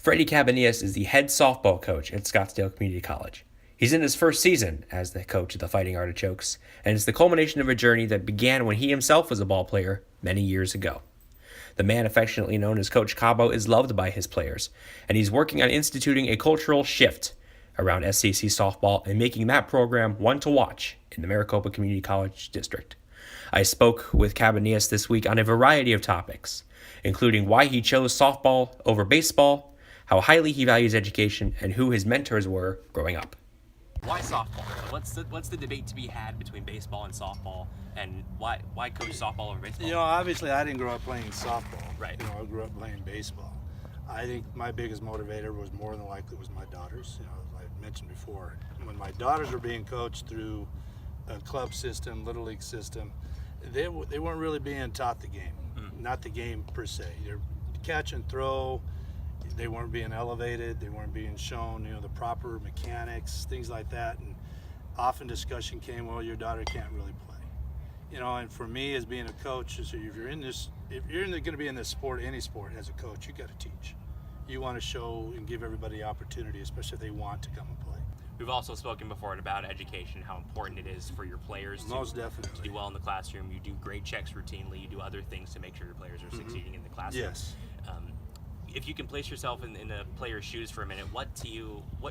Freddy Cabanillas is the head softball coach at Scottsdale Community College. He's in his first season as the coach of the Fighting Artichokes, and it's the culmination of a journey that began when he himself was a ball player many years ago. The man affectionately known as Coach Cabo is loved by his players, and he's working on instituting a cultural shift around SCC softball and making that program one to watch in the Maricopa Community College District. I spoke with Cabanillas this week on a variety of topics, including why he chose softball over baseball, how highly he values education, and who his mentors were growing up. Why softball? What's the debate to be had between baseball and softball, and why coach softball over baseball? You know, obviously I didn't grow up playing softball. Right. You know, I grew up playing baseball. I think my biggest motivator was more than likely was my daughters. You know, I mentioned before, when my daughters were being coached through a club system, little league system, they weren't really being taught the game. Not the game per se. They're catch and throw. They weren't being elevated. They weren't being shown, you know, the proper mechanics, things like that. And often discussion came, well, your daughter can't really play. You know, and for me as being a coach, so if you're going to be in this sport, any sport, as a coach, you got to teach. You want to show and give everybody the opportunity, especially if they want to come and play. We've also spoken before about education, how important it is for your players Most to definitely. do well in the classroom. You do grade checks routinely. You do other things to make sure your players are succeeding in the classroom. Yes. If you can place yourself in a player's shoes for a minute, what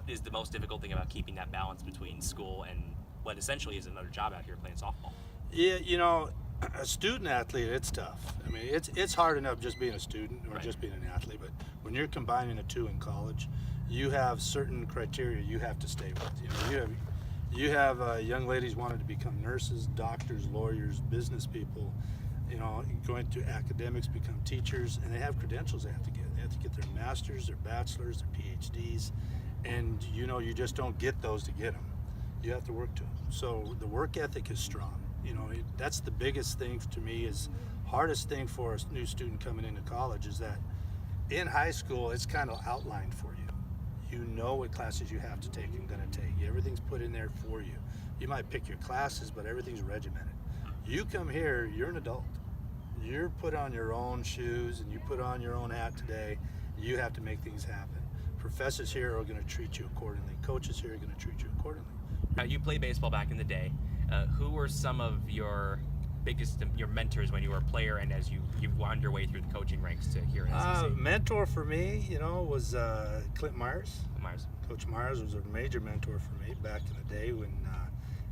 is the most difficult thing about keeping that balance between school and what essentially is another job out here playing softball? Yeah, you know, a student athlete, it's tough. I mean, it's hard enough just being a student or just being an athlete, but when you're combining the two in college, you have certain criteria you have to stay with. You know, you have young ladies wanting to become nurses, doctors, lawyers, business people. You know, going through academics, become teachers, and they have credentials they have to get. They have to get their masters, their bachelors, their PhDs, and you know, you just don't get those to get them. You have to work to them. So the work ethic is strong. You know, that's the biggest thing to me, is hardest thing for a new student coming into college is that in high school, it's kind of outlined for you. You know what classes you have to take and going to take. Everything's put in there for you. You might pick your classes, but everything's regimented. You come here, you're an adult. You're put on your own shoes and you put on your own hat today. You have to make things happen. Professors here are going to treat you accordingly. Coaches here are going to treat you accordingly. You played baseball back in the day. Who were some of your mentors when you were a player and as you wound your way through the coaching ranks to here at SEC? Mentor for me, you know, was Clint Myers. Myers. Coach Myers was a major mentor for me back in the day when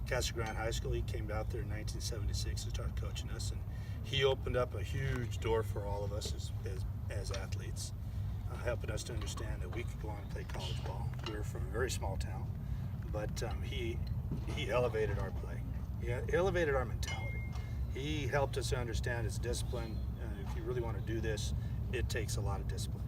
Casa Grande High School. He came out there in 1976 and started coaching us, and he opened up a huge door for all of us as athletes, helping us to understand that we could go on and play college ball. We were from a very small town, but he elevated our play. He elevated our mentality. He helped us to understand it's discipline. If you really want to do this, it takes a lot of discipline.